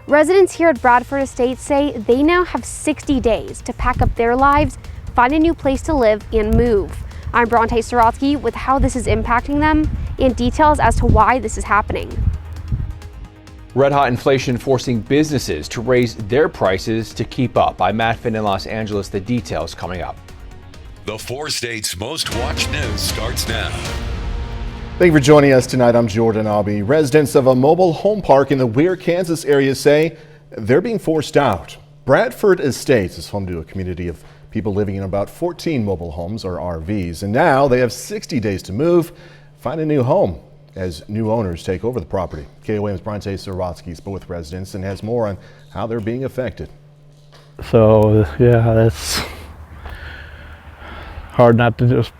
Residents here at Bradford Estates say they now have 60 days to pack up their lives, find a new place to live, and move. I'm Bronte Sorotsky with how this is impacting them and details as to why this is happening. Red-hot inflation forcing businesses to raise their prices to keep up. I'm Matt Finn in Los Angeles. The details coming up. The 4 states' most watched news starts now. Thank you for joining us tonight. I'm Jordan Aubie. Residents of a mobile home park in the Weir, Kansas area say they're being forced out. Bradford Estates is home to a community of people living in about 14 mobile homes or RVs, and now they have 60 days to move, find a new home as new owners take over the property. KOAM's Bronte Sorotsky spoke with residents and has more on how they're being affected. So yeah, that's hard not to just.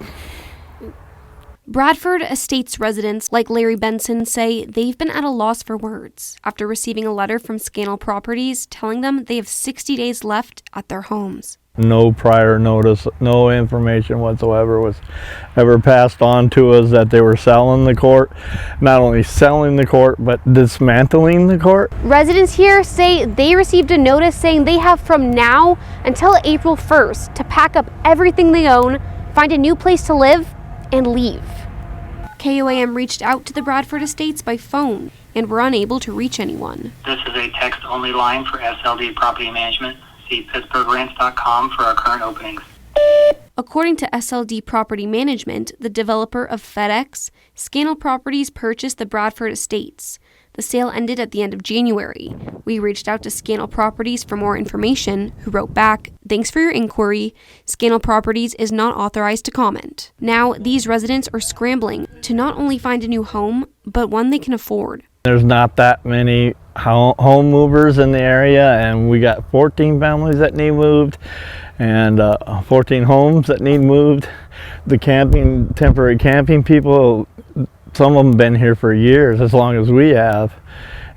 Bradford Estates residents like Larry Benson say they've been at a loss for words after receiving a letter from Scannell Properties telling them they have 60 days left at their homes. No prior notice, no information whatsoever was ever passed on to us that they were selling the court. Not only selling the court, but dismantling the court. Residents here say they received a notice saying they have from now until April 1st to pack up everything they own, find a new place to live, and leave. KOAM reached out to the Bradford Estates by phone and were unable to reach anyone. This is a text-only line for SLD Property Management. See PittsburghRents.com for our current openings. According to SLD Property Management, the developer of FedEx, Scannell Properties purchased the Bradford Estates. The sale ended at the end of January. We reached out to Scannell Properties for more information, who wrote back, "Thanks for your inquiry. Scannell Properties is not authorized to comment." Now, these residents are scrambling to not only find a new home, but one they can afford. There's not that many home movers in the area, and we got 14 families that need moved and 14 homes that need moved. The temporary camping people, some of them have been here for years, as long as we have,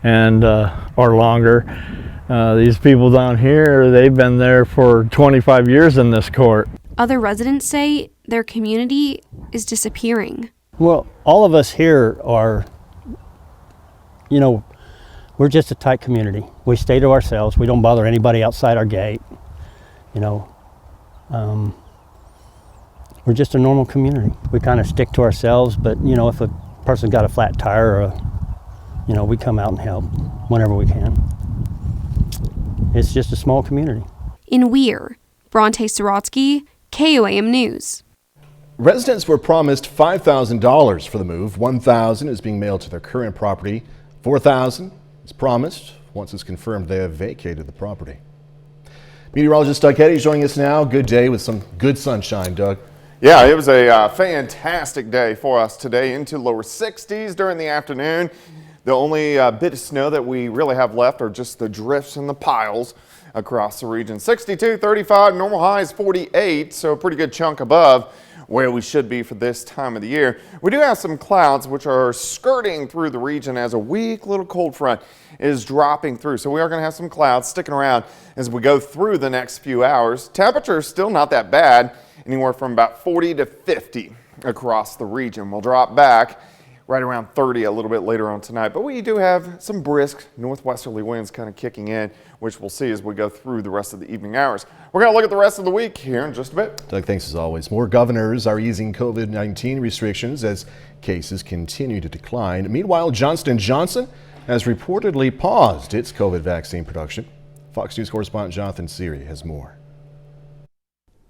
and or longer. These people down here, they've been there for 25 years in this court. Other residents say their community is disappearing. Well, all of us here are, we're just a tight community. We stay to ourselves. We don't bother anybody outside our gate. We're just a normal community. We kind of stick to ourselves, but if a person's got a flat tire, or we come out and help whenever we can. It's just a small community. In Weir, Bronte Sorotsky, KOAM News. Residents were promised $5,000 for the move. $1,000 is being mailed to their current property. $4,000 is promised. Once it's confirmed, they have vacated the property. Meteorologist Doug Heddy joining us now. Good day with some good sunshine, Doug. Yeah, it was a fantastic day for us today, into lower 60s during the afternoon. The only bit of snow that we really have left are just the drifts and the piles across the region. 62, 35, normal high is 48, so a pretty good chunk above where we should be for this time of the year. We do have some clouds which are skirting through the region as a weak little cold front is dropping through. So we are going to have some clouds sticking around as we go through the next few hours. Temperature is still not that bad, anywhere from about 40 to 50 across the region. We'll drop back right around 30 a little bit later on tonight, but we do have some brisk northwesterly winds kind of kicking in, which we'll see as we go through the rest of the evening hours. We're going to look at the rest of the week here in just a bit. Doug, thanks as always. More governors are easing COVID-19 restrictions as cases continue to decline. Meanwhile, Johnson & Johnson has reportedly paused its COVID vaccine production. Fox News correspondent Jonathan Siri has more.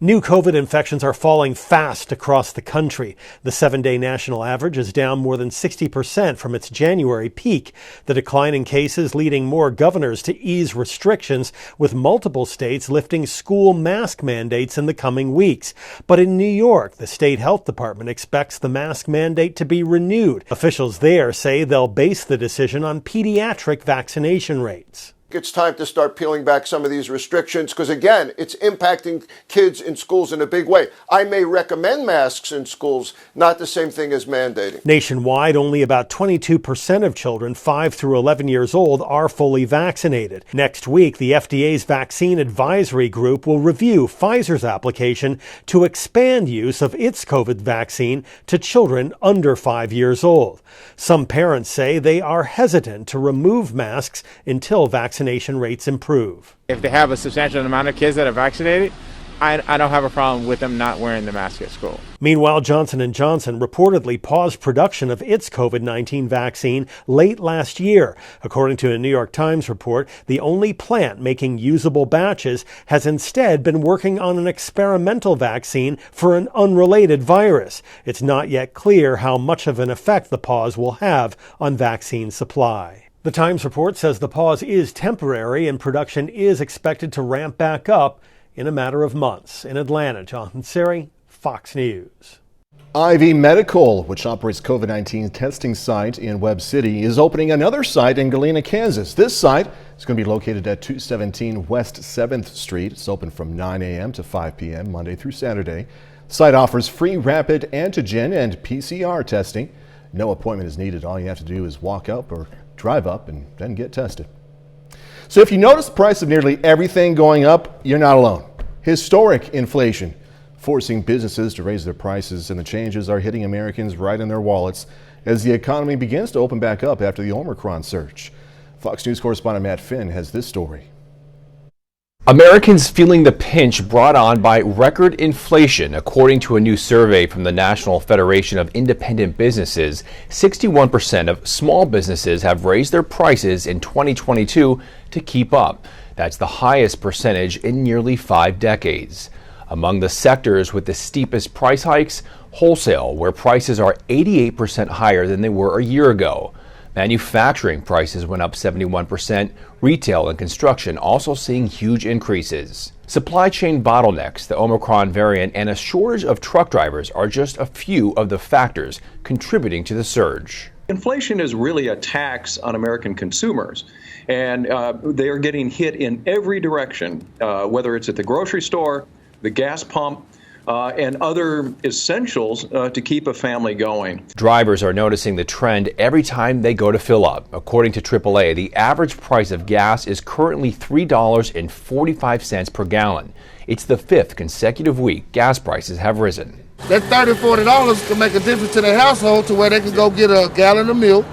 New COVID infections are falling fast across the country. The 7-day national average is down more than 60% from its January peak. The decline in cases leading more governors to ease restrictions, with multiple states lifting school mask mandates in the coming weeks. But in New York, the state health department expects the mask mandate to be renewed. Officials there say they'll base the decision on pediatric vaccination rates. It's time to start peeling back some of these restrictions because, again, it's impacting kids in schools in a big way. I may recommend masks in schools, not the same thing as mandating. Nationwide, only about 22% of children 5 through 11 years old are fully vaccinated. Next week, the FDA's Vaccine Advisory Group will review Pfizer's application to expand use of its COVID vaccine to children under 5 years old. Some parents say they are hesitant to remove masks until vaccination vaccination rates improve. If they have a substantial amount of kids that are vaccinated, I don't have a problem with them not wearing the mask at school. Meanwhile, Johnson & Johnson reportedly paused production of its COVID-19 vaccine late last year. According to a New York Times report, the only plant making usable batches has instead been working on an experimental vaccine for an unrelated virus. It's not yet clear how much of an effect the pause will have on vaccine supply. The Times report says the pause is temporary and production is expected to ramp back up in a matter of months. In Atlanta, Jonathan Siri, Fox News. IV Medical, which operates COVID-19 testing site in Webb City, is opening another site in Galena, Kansas. This site is going to be located at 217 West 7th Street. It's open from 9 a.m. to 5 p.m. Monday through Saturday. The site offers free rapid antigen and PCR testing. No appointment is needed. All you have to do is walk up or drive up and then get tested. So if you notice the price of nearly everything going up, you're not alone. Historic inflation forcing businesses to raise their prices, and the changes are hitting Americans right in their wallets as the economy begins to open back up after the Omicron surge. Fox News correspondent Matt Finn has this story. Americans feeling the pinch brought on by record inflation. According to a new survey from the National Federation of Independent Businesses, 61% of small businesses have raised their prices in 2022 to keep up. That's the highest percentage in nearly 5 decades. Among the sectors with the steepest price hikes, wholesale, where prices are 88% higher than they were a year ago. Manufacturing prices went up 71%, retail and construction also seeing huge increases. Supply chain bottlenecks, the Omicron variant, and a shortage of truck drivers are just a few of the factors contributing to the surge. Inflation is really a tax on American consumers, and they are getting hit in every direction, whether it's at the grocery store, the gas pump, and other essentials to keep a family going. Drivers are noticing the trend every time they go to fill up. According to AAA, the average price of gas is currently $3.45 per gallon. It's the 5th consecutive week gas prices have risen. That $30, $40 can make a difference to their household to where they can go get a gallon of milk,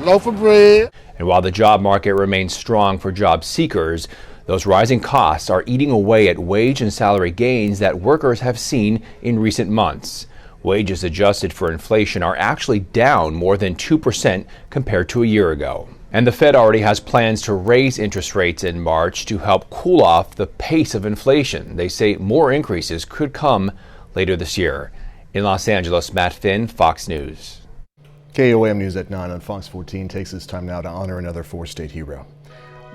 a loaf of bread. And while the job market remains strong for job seekers, those rising costs are eating away at wage and salary gains that workers have seen in recent months. Wages adjusted for inflation are actually down more than 2% compared to a year ago. And the Fed already has plans to raise interest rates in March to help cool off the pace of inflation. They say more increases could come later this year. In Los Angeles, Matt Finn, Fox News. KOAM News at 9 on Fox 14 takes this time now to honor another 4-state hero.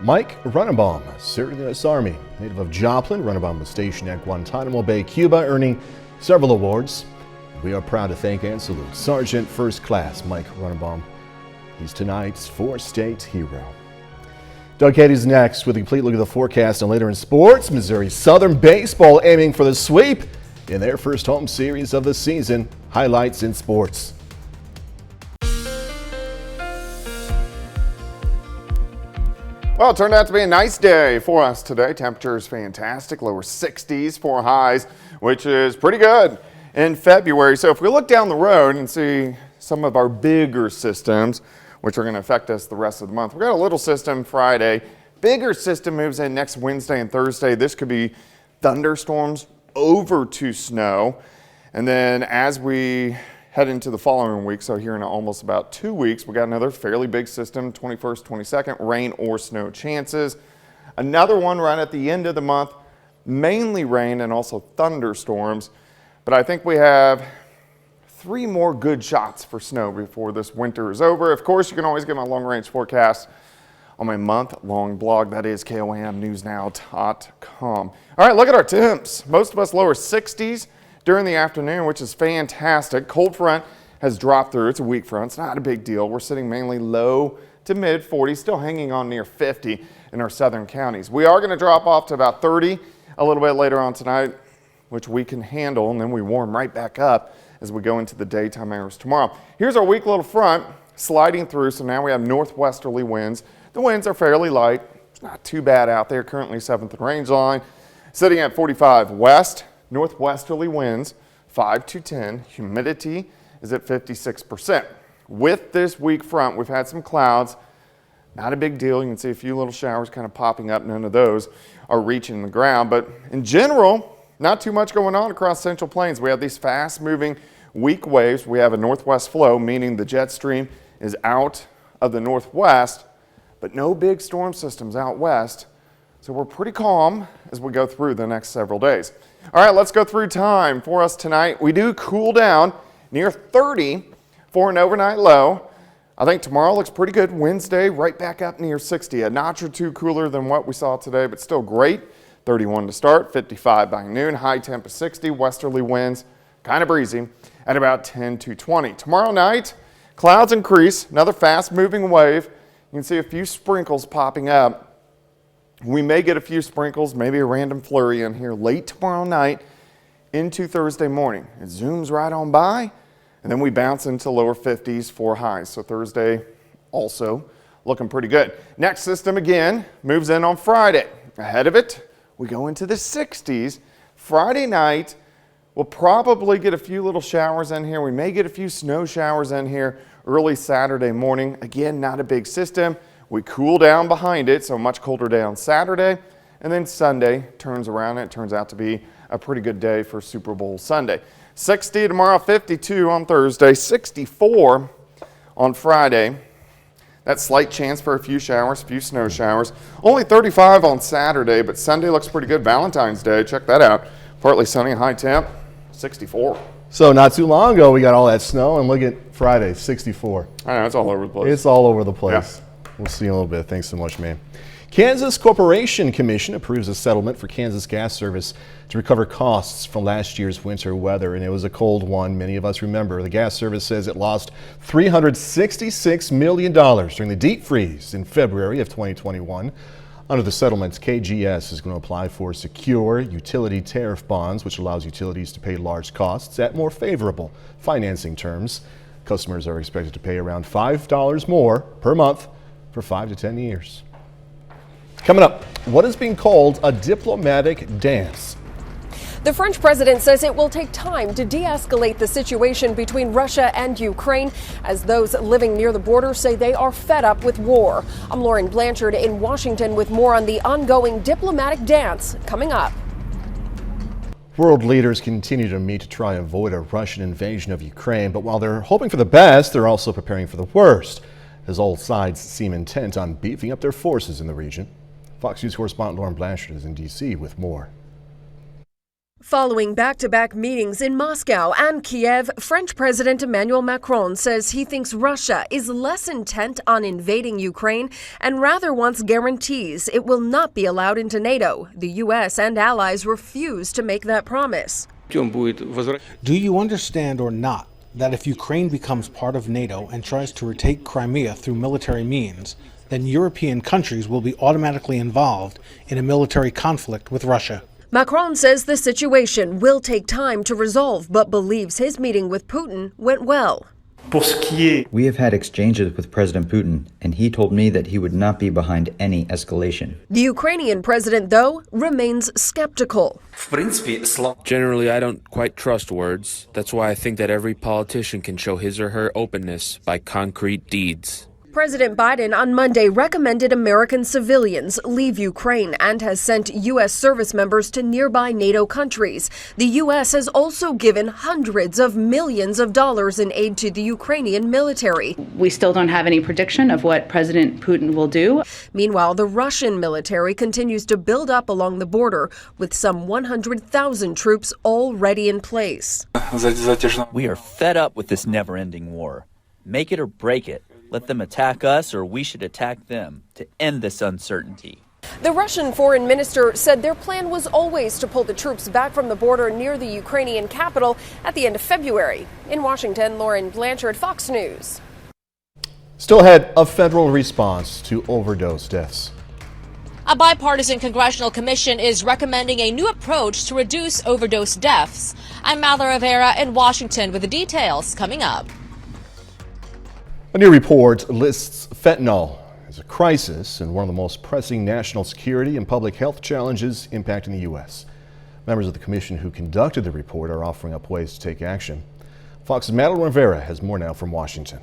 Mike Runnebaum served in the U.S. Army. Native of Joplin, Runnebaum was stationed at Guantanamo Bay, Cuba, earning several awards. We are proud to thank and salute Sergeant First Class Mike Runnebaum. He's tonight's 4-state hero. Doug Katie's next with a complete look at the forecast, and later in sports, Missouri Southern baseball aiming for the sweep in their first home series of the season. Highlights in sports. Well, it turned out to be a nice day for us today. Temperature is fantastic, lower 60s for highs, which is pretty good in February. So if we look down the road and see some of our bigger systems, which are going to affect us the rest of the month. We've got a little system Friday. Bigger system moves in next Wednesday and Thursday. This could be thunderstorms over to snow. And then as we head into the following week, so here in almost about 2 weeks, we got another fairly big system, 21st, 22nd, rain or snow chances. Another one right at the end of the month, mainly rain and also thunderstorms. But I think we have 3 more good shots for snow before this winter is over. Of course, you can always get my long-range forecast on my month-long blog. That is KOAMnewsnow.com. All right, look at our temps. Most of us lower 60s during the afternoon, which is fantastic. Cold front has dropped through. It's a weak front. It's not a big deal. We're sitting mainly low to mid 40s, still hanging on near 50 in our southern counties. We are going to drop off to about 30 a little bit later on tonight, which we can handle, and then we warm right back up as we go into the daytime hours tomorrow. Here's our weak little front sliding through, so now we have northwesterly winds. The winds are fairly light. It's not too bad out there. Currently 7th and range line, sitting at 45 west. Northwesterly winds 5 to 10. Humidity is at 56%. With this weak front, we've had some clouds Not a big deal. You can see a few little showers kind of popping up. None of those are reaching the ground. But in general, not too much going on across Central Plains. We have these fast-moving weak waves. We have a northwest flow, meaning the jet stream is out of the northwest, but no big storm systems out west. So we're pretty calm as we go through the next several days. All right, let's go through time for us tonight. We do cool down near 30 for an overnight low. I think tomorrow looks pretty good. Wednesday, right back up near 60. A notch or two cooler than what we saw today, but still great. 31 to start, 55 by noon. High temp of 60. Westerly winds, kind of breezy, at about 10 to 20. Tomorrow night, clouds increase. Another fast-moving wave. You can see a few sprinkles popping up. We may get a few sprinkles, maybe a random flurry in here late tomorrow night into Thursday morning. It zooms right on by. And then we bounce into lower 50s for highs. So Thursday also looking pretty good. Next system again moves in on Friday. Ahead of it, we go into the 60s. Friday night, we'll probably get a few little showers in here. We may get a few snow showers in here early Saturday morning. Again, not a big system. We cool down behind it, so much colder day on Saturday. And then Sunday turns around, and it turns out to be a pretty good day for Super Bowl Sunday. 60 tomorrow, 52 on Thursday, 64 on Friday. That slight chance for a few showers, a few snow showers. Only 35 on Saturday, but Sunday looks pretty good. Valentine's Day, check that out. Partly sunny, high temp, 64. So not too long ago, we got all that snow, and look at Friday, 64. I know, it's all over the place. It's all over the place. Yeah. We'll see in a little bit. Thanks so much, man. Kansas Corporation Commission approves a settlement for Kansas Gas Service to recover costs from last year's winter weather, and it was a cold one. Many of us remember. The gas service says it lost $366 million during the deep freeze in February of 2021. Under the settlements, KGS is going to apply for secure utility tariff bonds, which allows utilities to pay large costs at more favorable financing terms. Customers are expected to pay around $5 more per month for 5 to 10 years. Coming up, what is being called a diplomatic dance? The French president says it will take time to de-escalate the situation between Russia and Ukraine, as those living near the border say they are fed up with war. I'm Lauren Blanchard in Washington with more on the ongoing diplomatic dance coming up. World leaders continue to meet to try and avoid a Russian invasion of Ukraine, but while they're hoping for the best, they're also preparing for the worst, as all sides seem intent on beefing up their forces in the region. Fox News correspondent Lauren Blanchard is in D.C. with more. Following back-to-back meetings in Moscow and Kiev, French President Emmanuel Macron says he thinks Russia is less intent on invading Ukraine and rather wants guarantees it will not be allowed into NATO. The U.S. and allies refuse to make that promise. Do you understand or not that if Ukraine becomes part of NATO and tries to retake Crimea through military means, then European countries will be automatically involved in a military conflict with Russia? Macron says the situation will take time to resolve, but believes his meeting with Putin went well. We have had exchanges with President Putin, and he told me that he would not be behind any escalation. The Ukrainian president, though, remains skeptical. Generally, I don't quite trust words. That's why I think that every politician can show his or her openness by concrete deeds. President Biden on Monday recommended American civilians leave Ukraine and has sent U.S. service members to nearby NATO countries. The U.S. has also given hundreds of millions of dollars in aid to the Ukrainian military. We still don't have any prediction of what President Putin will do. Meanwhile, the Russian military continues to build up along the border, with some 100,000 troops already in place. We are fed up with this never-ending war. Make it or break it. Let them attack us, or we should attack them to end this uncertainty. The Russian foreign minister said their plan was always to pull the troops back from the border near the Ukrainian capital at the end of February. In Washington, Lauren Blanchard, Fox News. Still ahead, a federal response to overdose deaths. A bipartisan congressional commission is recommending a new approach to reduce overdose deaths. I'm Mallory Rivera in Washington with the details coming up. A new report lists fentanyl as a crisis and one of the most pressing national security and public health challenges impacting the U.S. Members of the commission who conducted the report are offering up ways to take action. Fox's Mallory Rivera has more now from Washington.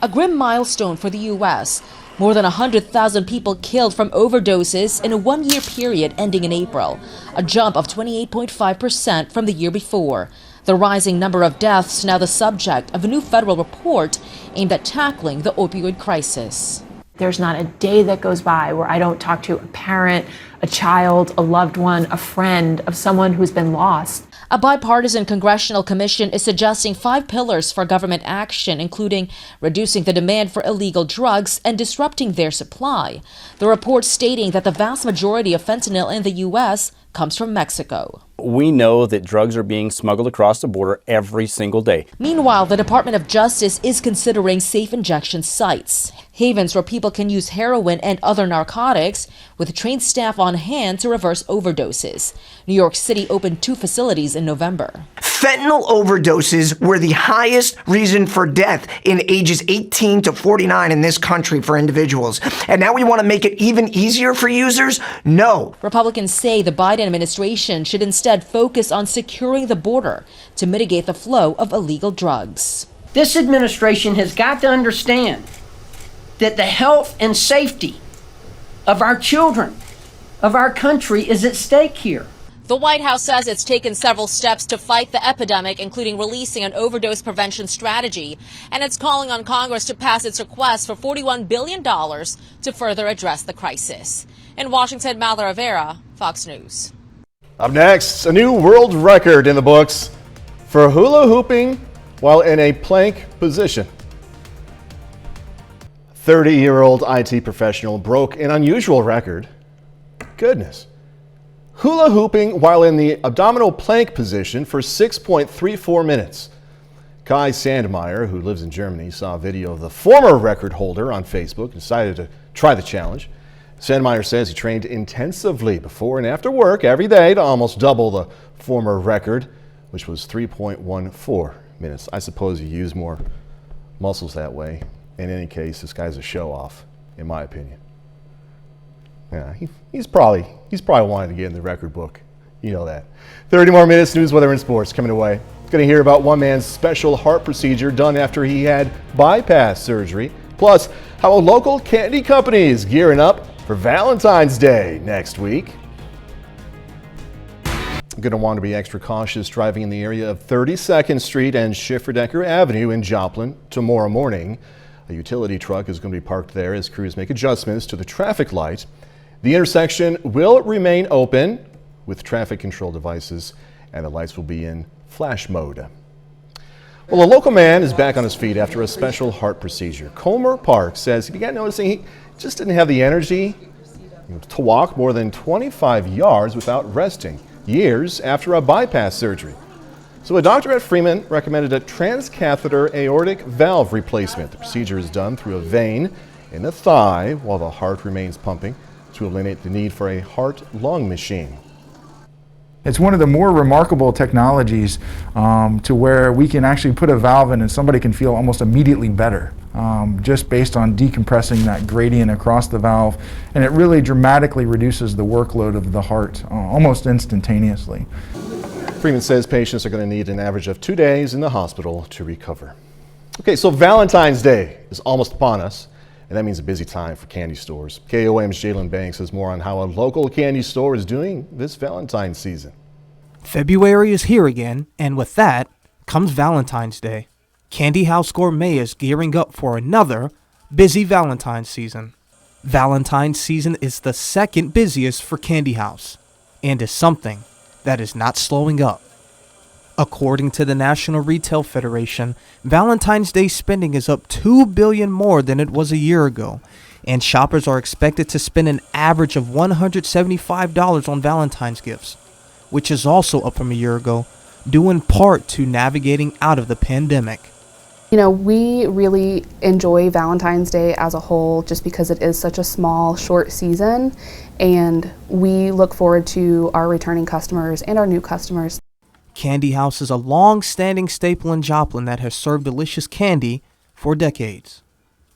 a grim milestone for the U.S. More than 100,000 people killed from overdoses in a one-year period ending in April, a jump of 28.5% from the year before. The rising number of deaths now the subject of a new federal report aimed at tackling the opioid crisis. There's not a day that goes by where I don't talk to a parent, a child, a loved one, a friend of someone who's been lost. A bipartisan congressional commission is suggesting 5 pillars for government action, including reducing the demand for illegal drugs and disrupting their supply. The report stating that the vast majority of fentanyl in the U.S. comes from Mexico. We know that drugs are being smuggled across the border every single day. Meanwhile, the Department of Justice is considering safe injection sites, havens where people can use heroin and other narcotics, with trained staff on hand to reverse overdoses. New York City opened 2 facilities in November. Fentanyl overdoses were the highest reason for death in ages 18 to 49 in this country for individuals. And now we want to make it even easier for users? No. Republicans say the Biden administration should instead focus on securing the border to mitigate the flow of illegal drugs. This administration has got to understand that the health and safety of our children, of our country, is at stake here. The White House says it's taken several steps to fight the epidemic, including releasing an overdose prevention strategy, and it's calling on Congress to pass its request for $41 billion to further address the crisis. In Washington, Mallory Rivera, Fox News. Up next, a new world record in the books for hula hooping while in a plank position. 30-year-old IT professional broke an unusual record. Goodness. Hula hooping while in the abdominal plank position for 6.34 minutes. Kai Sandmeyer, who lives in Germany, saw a video of the former record holder on Facebook and decided to try the challenge. Sandmeyer says he trained intensively before and after work every day to almost double the former record, which was 3.14 minutes. I suppose you use more muscles that way. In any case, this guy's a show-off, in my opinion. Yeah, he's probably wanting to get in the record book. You know that. 30 more minutes, news, weather, and sports coming away. Going to hear about one man's special heart procedure done after he had bypass surgery. Plus, how a local candy company is gearing up for Valentine's Day next week. You're going to want to be extra cautious driving in the area of 32nd Street and Schifferdecker Avenue in Joplin tomorrow morning. A utility truck is going to be parked there as crews make adjustments to the traffic light. The intersection will remain open with traffic control devices, and the lights will be in flash mode. Well, a local man is back on his feet after a special heart procedure. Comer Park says he began noticing he just didn't have the energy to walk more than 25 yards without resting, years after a bypass surgery. So a doctor at Freeman recommended a transcatheter aortic valve replacement. The procedure is done through a vein in the thigh while the heart remains pumping to eliminate the need for a heart-lung machine. It's one of the more remarkable technologies to where we can actually put a valve in and somebody can feel almost immediately better just based on decompressing that gradient across the valve, and it really dramatically reduces the workload of the heart almost instantaneously. Freeman says patients are going to need an average of 2 days in the hospital to recover. Okay, so Valentine's Day is almost upon us, and that means a busy time for candy stores. KOAM's Jalen Banks has more on how a local candy store is doing this Valentine's season. February is here again, and with that comes Valentine's Day. Candy House Gourmet is gearing up for another busy Valentine's season. Valentine's season is the second busiest for Candy House, and is something that is not slowing up. According to the National Retail Federation, Valentine's Day spending is up $2 billion more than it was a year ago, and shoppers are expected to spend an average of $175 on Valentine's gifts, which is also up from a year ago, due in part to navigating out of the pandemic. You know, we really enjoy Valentine's Day as a whole just because it is such a small, short season, and we look forward to our returning customers and our new customers. Candy House is a long-standing staple in Joplin that has served delicious candy for decades.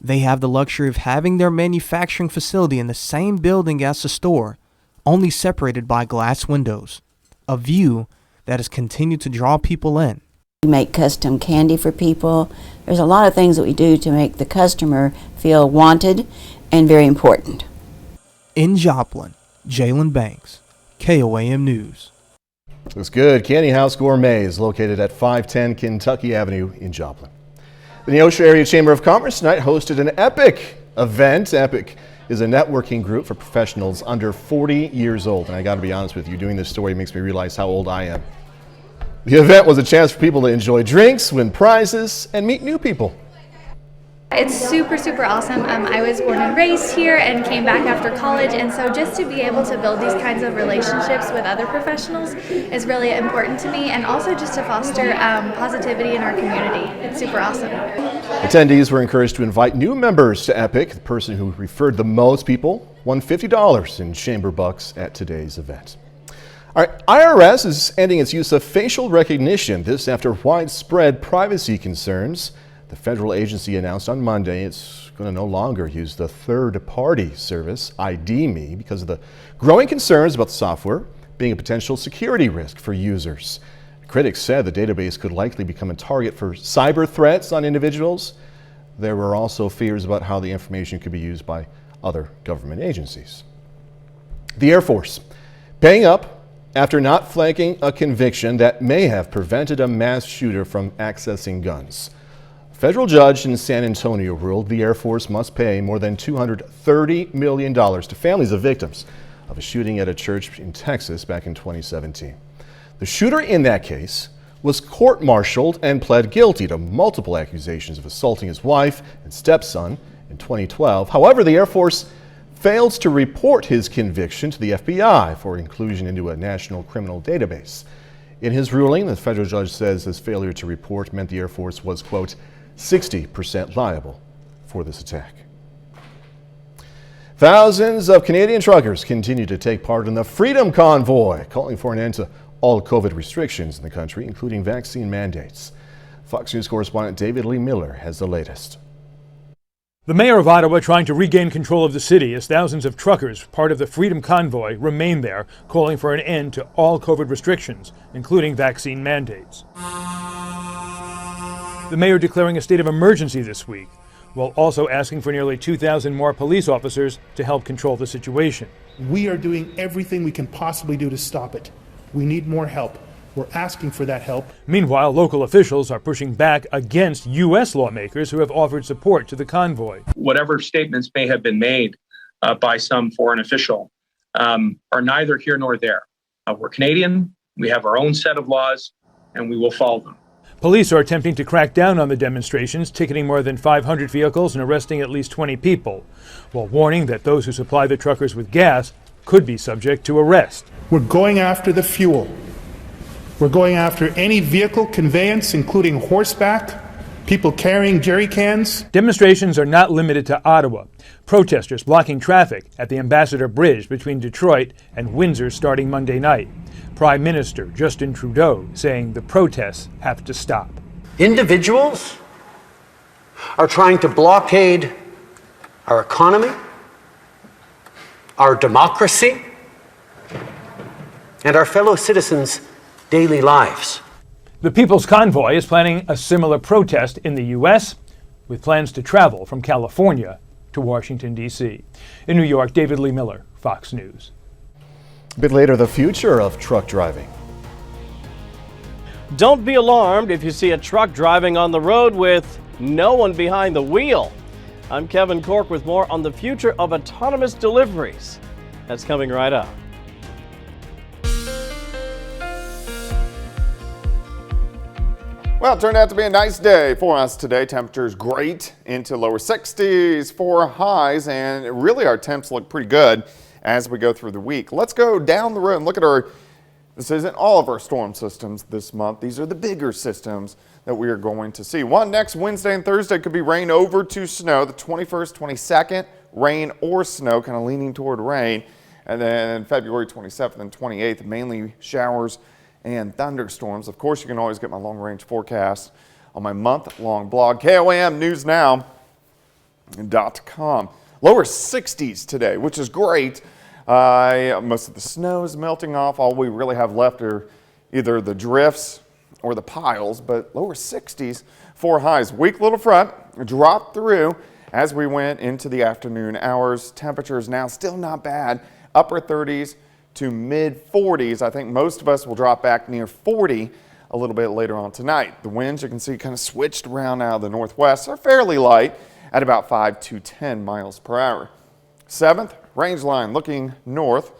They have the luxury of having their manufacturing facility in the same building as the store, only separated by glass windows, a view that has continued to draw people in. We make custom candy for people. There's a lot of things that we do to make the customer feel wanted and very important. In Joplin, Jalen Banks, KOAM News. Looks good. Candy House Gourmet is located at 510 Kentucky Avenue in Joplin. The Neosho Area Chamber of Commerce tonight hosted an EPIC event. EPIC is a networking group for professionals under 40 years old. And I got to be honest with you, doing this story makes me realize how old I am. The event was a chance for people to enjoy drinks, win prizes, and meet new people. It's super, super awesome. I was born and raised here and came back after college, and so just to be able to build these kinds of relationships with other professionals is really important to me, and also just to foster positivity in our community. It's super awesome. Attendees were encouraged to invite new members to EPIC. The person who referred the most people won $50 in chamber bucks at today's event. All right, IRS is ending its use of facial recognition. This after widespread privacy concerns. The federal agency announced on Monday it's going to no longer use the third-party service ID.me because of the growing concerns about the software being a potential security risk for users. Critics said the database could likely become a target for cyber threats on individuals. There were also fears about how the information could be used by other government agencies. The Air Force paying up after not flagging a conviction that may have prevented a mass shooter from accessing guns. A federal judge in San Antonio ruled the Air Force must pay more than $230 million to families of victims of a shooting at a church in Texas back in 2017. The shooter in that case was court-martialed and pled guilty to multiple accusations of assaulting his wife and stepson in 2012. However, the Air Force failed to report his conviction to the FBI for inclusion into a national criminal database. In his ruling, the federal judge says his failure to report meant the Air Force was, quote, 60% liable for this attack. Thousands of Canadian truckers continue to take part in the Freedom Convoy, calling for an end to all COVID restrictions in the country, including vaccine mandates. Fox News correspondent David Lee Miller has the latest. The mayor of Ottawa trying to regain control of the city as thousands of truckers, part of the Freedom Convoy, remain there, calling for an end to all COVID restrictions, including vaccine mandates. The mayor declaring a state of emergency this week, while also asking for nearly 2,000 more police officers to help control the situation. We are doing everything we can possibly do to stop it. We need more help. We're asking for that help. Meanwhile, local officials are pushing back against U.S. lawmakers who have offered support to the convoy. Whatever statements may have been made by some foreign official are neither here nor there. We're Canadian, we have our own set of laws, and we will follow them. Police are attempting to crack down on the demonstrations, ticketing more than 500 vehicles and arresting at least 20 people, while warning that those who supply the truckers with gas could be subject to arrest. We're going after the fuel. We're going after any vehicle conveyance, including horseback, people carrying jerry cans. Demonstrations are not limited to Ottawa. Protesters blocking traffic at the Ambassador Bridge between Detroit and Windsor starting Monday night. Prime Minister Justin Trudeau saying the protests have to stop. Individuals are trying to blockade our economy, our democracy, and our fellow citizens' daily lives. The People's Convoy is planning a similar protest in the U.S., with plans to travel from California to Washington, D.C. In New York, David Lee Miller, Fox News. A bit later, the future of truck driving. Don't be alarmed if you see a truck driving on the road with no one behind the wheel. I'm Kevin Cork with more on the future of autonomous deliveries. That's coming right up. Well, it turned out to be a nice day for us today. Temperatures great into lower 60s for highs, and really our temps look pretty good as we go through the week. Let's go down the road and look at this isn't all of our storm systems this month. These are the bigger systems that we are going to see. One next Wednesday and Thursday could be rain over to snow. The 21st, 22nd, rain or snow, kind of leaning toward rain. And then February 27th and 28th, mainly showers and thunderstorms. Of course, you can always get my long-range forecast on my month-long blog, KOAMnewsnow.com. Lower 60s today, which is great. Most of the snow is melting off. All we really have left are either the drifts or the piles, but lower 60s for highs. Weak little front dropped through as we went into the afternoon hours. Temperatures now still not bad, upper 30s to mid 40s. I think most of us will drop back near 40 a little bit later on tonight. The winds, you can see, kind of switched around out of the northwest, are fairly light at about 5 to 10 miles per hour. 7th, range line looking north,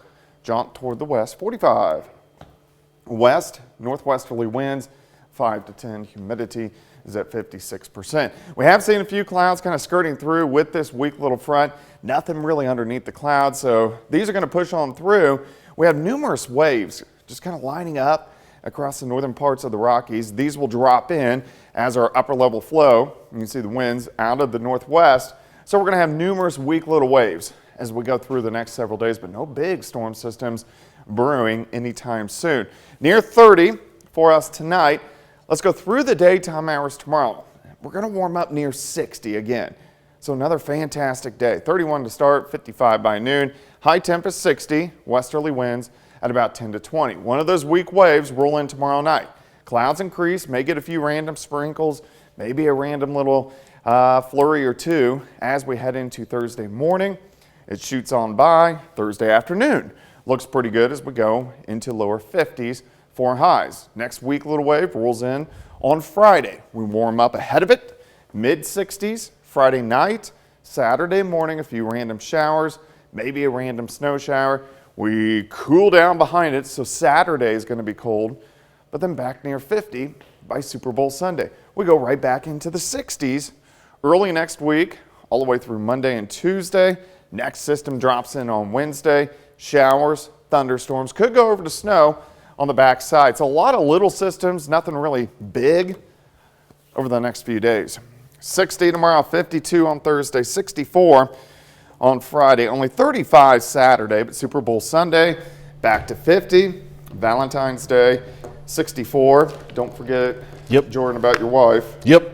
jaunt toward the west, 45. West, northwesterly winds, 5 to 10. Humidity is at 56%. We have seen a few clouds kind of skirting through with this weak little front. Nothing really underneath the clouds, so these are going to push on through. We have numerous waves just kind of lining up across the northern parts of the Rockies. These will drop in as our upper level flow. You can see the winds out of the northwest. So we're going to have numerous weak little waves as we go through the next several days, but no big storm systems brewing anytime soon. Near 30 for us tonight. Let's go through the daytime hours tomorrow. We're going to warm up near 60 again. So another fantastic day. 31 to start, 55 by noon. High temp is 60, westerly winds at about 10 to 20. One of those weak waves roll in tomorrow night. Clouds increase, may get a few random sprinkles, maybe a random little flurry or two as we head into Thursday morning. It shoots on by Thursday afternoon. Looks pretty good as we go into lower 50s for highs. Next weak little wave rolls in on Friday. We warm up ahead of it, mid 60s Friday night, Saturday morning, a few random showers, maybe a random snow shower. We cool down behind it, so Saturday is going to be cold, but then back near 50 by Super Bowl Sunday. We go right back into the 60s early next week, all the way through Monday and Tuesday. Next system drops in on Wednesday. Showers, thunderstorms, could go over to snow on the back side. So a lot of little systems, nothing really big over the next few days. 60 tomorrow, 52 on Thursday, 64 on Friday, only 35 Saturday, but Super Bowl Sunday, back to 50. Valentine's Day, 64. Don't forget, Jordan, about your wife. Yep.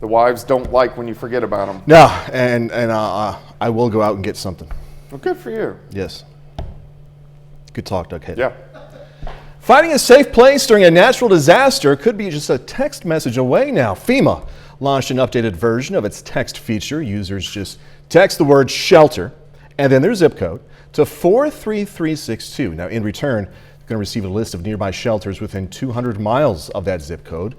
The wives don't like when you forget about them. No, and I will go out and get something. Well, good for you. Yes. Good talk, Doug. Yeah. Finding a safe place during a natural disaster could be just a text message away now. FEMA launched an updated version of its text feature. Users just text the word shelter and then their zip code to 43362. Now, in return, they're going to receive a list of nearby shelters within 200 miles of that zip code.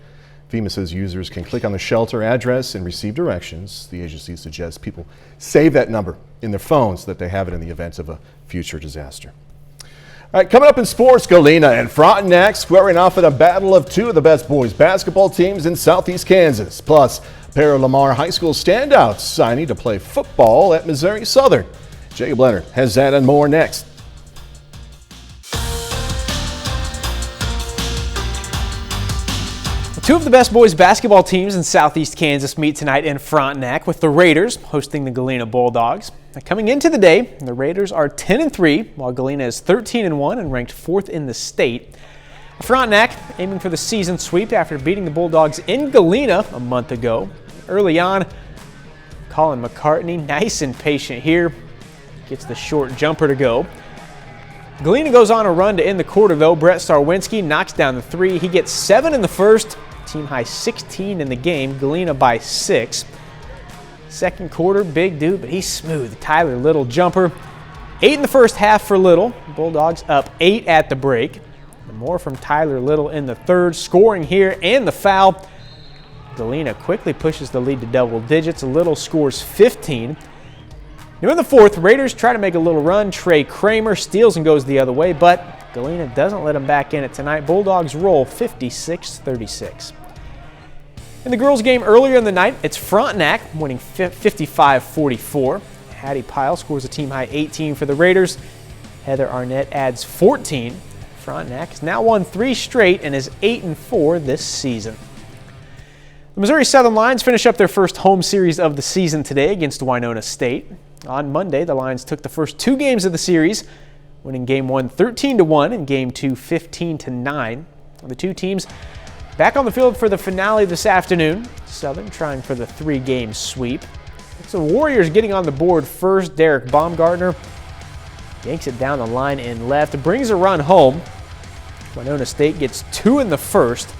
FEMA says users can click on the shelter address and receive directions. The agency suggests people save that number in their phones so that they have it in the event of a future disaster. All right, coming up in sports, Galena and Frontenac squaring off in a battle of two of the best boys basketball teams in southeast Kansas. Plus, a pair of Lamar High School standouts signing to play football at Missouri Southern. Jacob Leonard has that and more next. Two of the best boys basketball teams in southeast Kansas meet tonight in Frontenac, with the Raiders hosting the Galena Bulldogs. Now, coming into the day, the Raiders are 10-3, while Galena is 13-1 and ranked 4th in the state. Frontenac aiming for the season sweep after beating the Bulldogs in Galena a month ago. Early on, Colin McCartney, nice and patient here, gets the short jumper to go. Galena goes on a run to end the quarter, though. Brett Starwinski knocks down the three. He gets 7 in the first. Team high 16 in the game, Galena by 6. Second quarter, big dude, but he's smooth. Tyler Little jumper. 8 in the first half for Little. Bulldogs up 8 at the break. And more from Tyler Little in the third, scoring here and the foul. Galena quickly pushes the lead to double digits. Little scores 15. Now in the fourth, Raiders try to make a little run. Trey Kramer steals and goes the other way, but Galena doesn't let him back in it tonight. Bulldogs roll 56-36. In the girls' game earlier in the night, it's Frontenac winning 55-44. Hattie Pyle scores a team-high 18 for the Raiders. Heather Arnett adds 14. Frontenac has now won 3 straight and is 8-4 this season. The Missouri Southern Lions finish up their first home series of the season today against Winona State. On Monday, the Lions took the first 2 games of the series, winning Game 1 13-1 and Game 2 15-9. The two teams back on the field for the finale this afternoon. Southern trying for the 3-game sweep. It's the Warriors getting on the board first. Derek Baumgartner yanks it down the line in left, brings a run home. Winona State gets 2 in the first.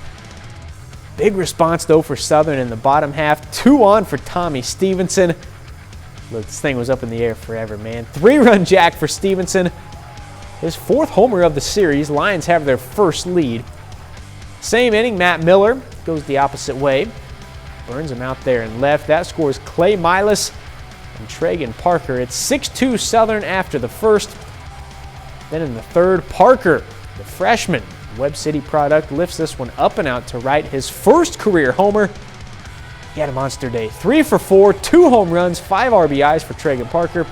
Big response, though, for Southern in the bottom half. 2 on for Tommy Stevenson. Look, this thing was up in the air forever, man. 3-run jack for Stevenson. His 4th homer of the series. Lions have their first lead. Same inning, Matt Miller goes the opposite way. Burns him out there and left. That scores Clay Milas and Tragan Parker. It's 6-2 Southern after the first. Then in the third, Parker, the freshman, Webb City product, lifts this one up and out to right. His first career homer. He had a monster day. 3 for 4, 2 home runs, 5 RBIs for Tragan Parker.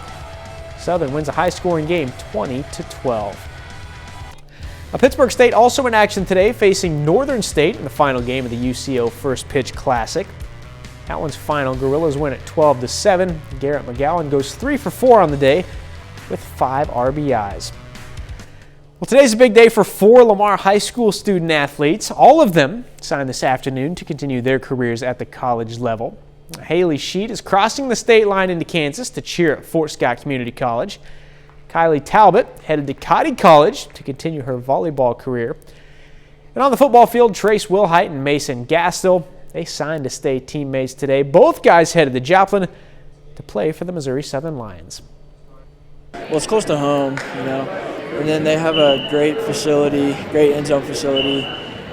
Southern wins a high-scoring game, 20-12. Pittsburgh State also in action today, facing Northern State in the final game of the UCO First Pitch Classic. That one's final. Gorillas win at 12-7. Garrett McGowan goes 3 for 4 on the day with 5 RBIs. Well, today's a big day for 4 Lamar High School student athletes. All of them signed this afternoon to continue their careers at the college level. Haley Sheet is crossing the state line into Kansas to cheer at Fort Scott Community College. Kylie Talbot headed to Cotty College to continue her volleyball career. And on the football field, Trace Wilhite and Mason Gastill, they signed to stay teammates today. Both guys headed to Joplin to play for the Missouri Southern Lions. Well, it's close to home, you know, and then they have a great facility, great end zone facility,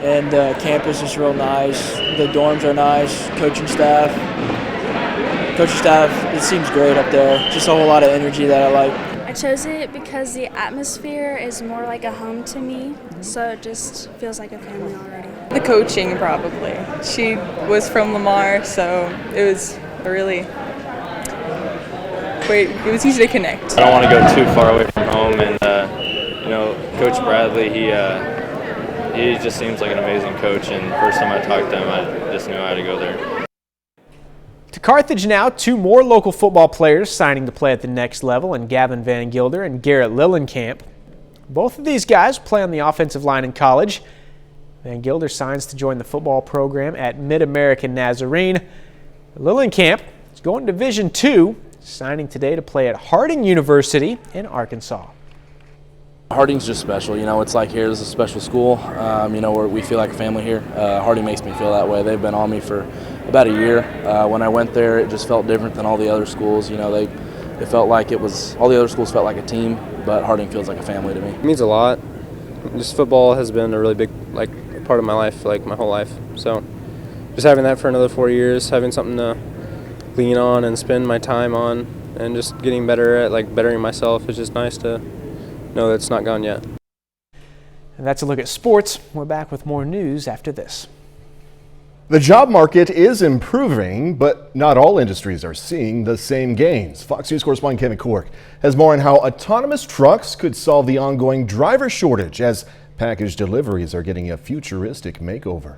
and the campus is real nice. The dorms are nice, coaching staff, it seems great up there. Just a whole lot of energy that I like. I chose it because the atmosphere is more like a home to me, so it just feels like a family already. The coaching, probably. She was from Lamar, so it was it was easy to connect. I don't want to go too far away from home, and you know, Coach Bradley, he just seems like an amazing coach, and first time I talked to him, I just knew I had to go there. To Carthage now, 2 more local football players signing to play at the next level, and Gavin Van Gilder and Garrett Lillenkamp. Both of these guys play on the offensive line in college. Van Gilder signs to join the football program at Mid-American Nazarene. Lillenkamp is going to Division II, signing today to play at Harding University in Arkansas. Harding's just special, you know, it's like here, this is a special school, you know, where we feel like a family here. Harding makes me feel that way. They've been on me for about a year. When I went there, it just felt different than all the other schools. You know, it felt like it was, all the other schools felt like a team, but Harding feels like a family to me. It means a lot. Just football has been a really big, part of my life, my whole life. So just having that for another 4 years, having something to lean on and spend my time on, and just getting better at, bettering myself is just nice to know that it's not gone yet. And that's a look at sports. We're back with more news after this. The job market is improving, but not all industries are seeing the same gains. Fox News correspondent Kevin Cork has more on how autonomous trucks could solve the ongoing driver shortage as package deliveries are getting a futuristic makeover.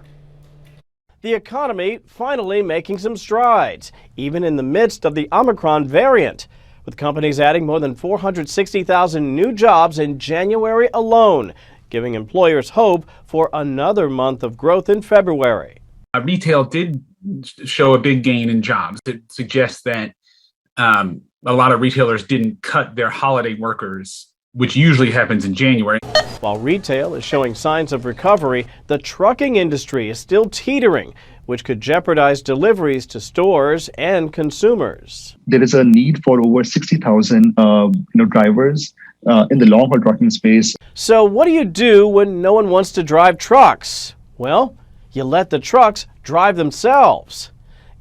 The economy finally making some strides, even in the midst of the Omicron variant, with companies adding more than 460,000 new jobs in January alone, giving employers hope for another month of growth in February. Retail did show a big gain in jobs. It suggests that a lot of retailers didn't cut their holiday workers, which usually happens in January. While retail is showing signs of recovery, the trucking industry is still teetering, which could jeopardize deliveries to stores and consumers. There is a need for over 60,000 drivers in the long-haul trucking space. So what do you do when no one wants to drive trucks? Well, you let the trucks drive themselves.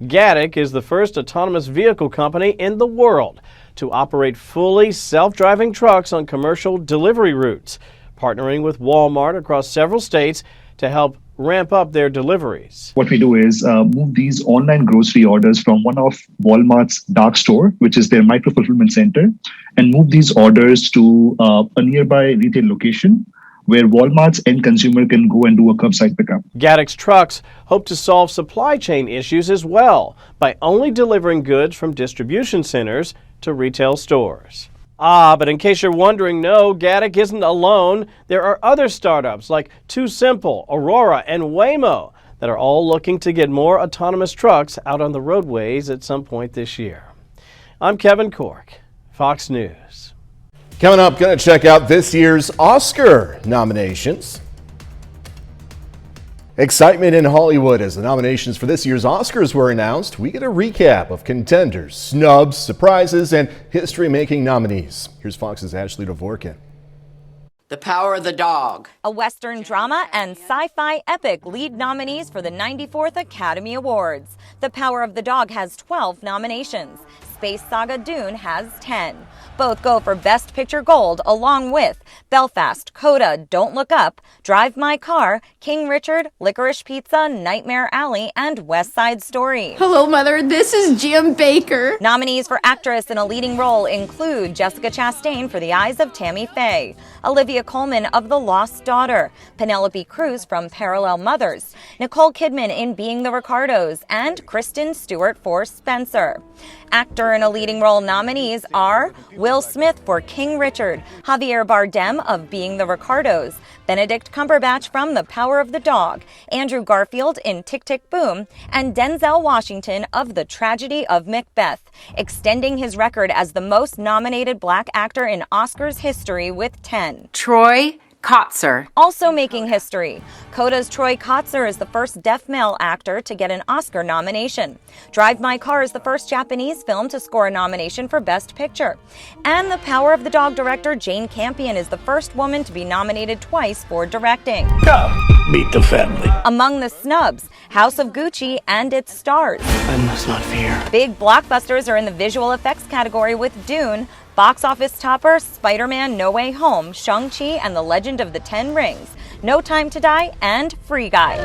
Gatik is the first autonomous vehicle company in the world to operate fully self-driving trucks on commercial delivery routes, partnering with Walmart across several states to help ramp up their deliveries. What we do is move these online grocery orders from one of Walmart's dark store, which is their micro-fulfillment center, and move these orders to a nearby retail location where Walmart's end consumer can go and do a curbside pickup. Gatik's trucks hope to solve supply chain issues as well by only delivering goods from distribution centers to retail stores. But in case you're wondering, no, Gatik isn't alone. There are other startups like Too Simple, Aurora, and Waymo that are all looking to get more autonomous trucks out on the roadways at some point this year. I'm Kevin Cork, Fox News. Coming up, going to check out this year's Oscar nominations. Excitement in Hollywood as the nominations for this year's Oscars were announced. We get a recap of contenders, snubs, surprises, and history-making nominees. Here's Fox's Ashley Dvorkin. The Power of the Dog. A Western drama and sci-fi epic lead nominees for the 94th Academy Awards. The Power of the Dog has 12 nominations. Space Saga Dune has 10. Both go for Best Picture Gold, along with Belfast, Coda, Don't Look Up, Drive My Car, King Richard, Licorice Pizza, Nightmare Alley, and West Side Story. Hello, Mother. This is Jim Baker. Nominees for actress in a leading role include Jessica Chastain for The Eyes of Tammy Faye, Olivia Colman of The Lost Daughter, Penelope Cruz from Parallel Mothers, Nicole Kidman in Being the Ricardos, and Kristen Stewart for Spencer. Actor in a leading role nominees are Will Smith for King Richard, Javier Bardem of Being the Ricardos, Benedict Cumberbatch from The Power of the Dog, Andrew Garfield in Tick, Tick, Boom, and Denzel Washington of The Tragedy of Macbeth, extending his record as the most nominated black actor in Oscars history with 10. Troy Kotzer. Also making history, Coda's Troy Kotzer is the first deaf male actor to get an Oscar nomination. Drive My Car is the first Japanese film to score a nomination for Best Picture. And The Power of the Dog director Jane Campion is the first woman to be nominated twice for directing. Come, meet the family. Among the snubs, House of Gucci and its stars. I must not fear. Big blockbusters are in the visual effects category with Dune, box office topper, Spider-Man No Way Home, Shang-Chi and the Legend of the Ten Rings, No Time to Die, and Free Guy.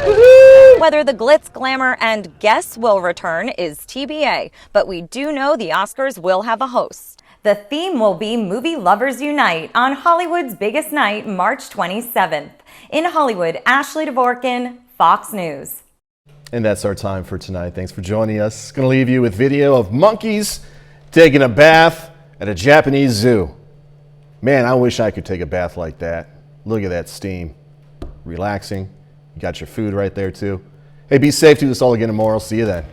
Whether the glitz, glamour, and guests will return is TBA, but we do know the Oscars will have a host. The theme will be Movie Lovers Unite on Hollywood's biggest night, March 27th. In Hollywood, Ashley Dvorkin, Fox News. And that's our time for tonight. Thanks for joining us. Going to leave you with video of monkeys taking a bath at a Japanese zoo. Man, I wish I could take a bath like that. Look at that steam. Relaxing. You got your food right there too. Hey, be safe. Do this all again tomorrow. See you then.